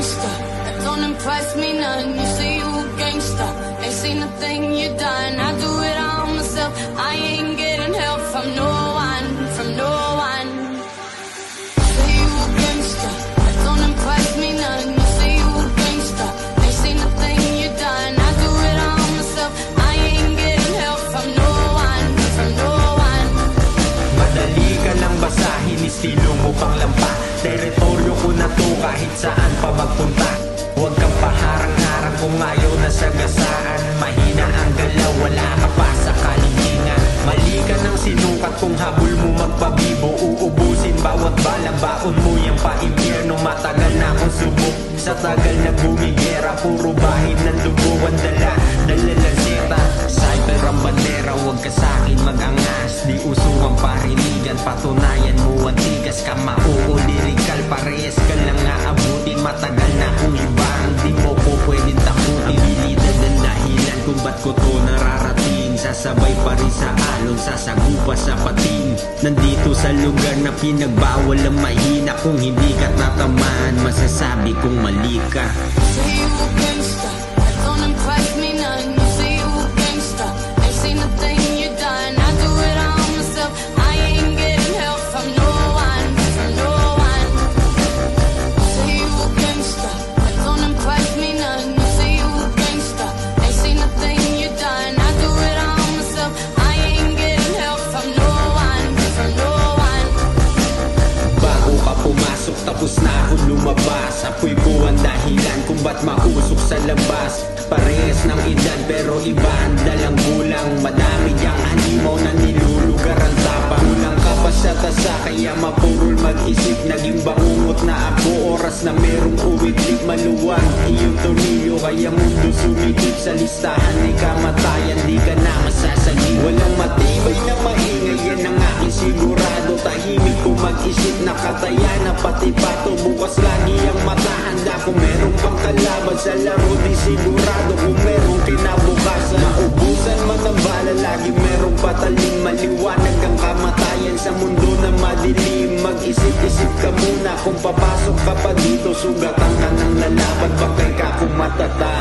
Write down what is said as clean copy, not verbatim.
gangster, that don't impress me none. You say you a gangster, ain't seen a thing you done. I do it all myself, I ain't getting help from no one, from no one. Say you a gangster, that don't impress me none. You say you a gangster, ain't seen a thing you done. I do it all myself, I ain't getting help from no one, from no one. Madali ka lang basahin, estilo mo pang lampa. Teritoryo ko na to kahit saan pa magpunta. Huwag kang paharang-harang kung ayaw na sagasaan. Mahina ang galaw, wala ka pa sa kalingingan. Mali ka ng sinukat kung habol mo magpabibo. Uubusin bawat bala, baon mo yung pa-impyerno. Matagal na akong subok sa tagal na bumigera. Puro bahid ng dugo ang dala, dalalansita. Cyber ang bandera, huwag ka sa'kin mag-angas. Di uso ang pariligan, patunayan mo ang tigas ka. Mauulirikal, parehas ka lang aabutin. Matagal na kung ibang di mo ko pwedeng takutin. Bilitan ng dahilan kung ba't ko to nararating. Sasabay pa rin sa alon, sasagupa sa pating. Nandito sa lugar na pinagbawal ang mahina. Kung hindi ka tatamaan, masasabi kong mali ka. Say you a gangster, that don't impress me none. You say you a gangster, ain't seen a thing you done. I do it all myself, I ain't getting help from no one, from no one. Say you a gangster, that don't impress me none. You say you a gangster, ain't seen a thing you done. I do it all myself, I ain't getting help from no one, from no one. Bago ka pumasok, tapos na ako lumabas. Apoy ko ang dahilan kung ba't mausok sa labas. Parehas ng edad pero iba ang dalang gulang. Madami diyang halimaw na nilulugar ang tapa. Kulang ka pa sa tasa kaya mapurol mag-isip. Naging bangungot na ako, oras na merong uwitlik. Maluwag iyong tornilyo kaya mundo sumikip. Sa listahan ay kamatayan, di ka na masasagip. Walang matibay na maingay, yan ang aking sigurado. Tahimik ko mag-isip, nakataya na pati pato. Bukas lagi ang mata, handa kung meron pang kalaban sa laro. Di sigurado kung meron kinabukasan. Maubusan man ang bala, lagi merong patalim. Maliwanag ang kamatayan sa mundo na madilim. Mag-isip-isip ka muna kung papasok ka pa dito. Sugatan ka ng lalaban, bakay ka kung matata.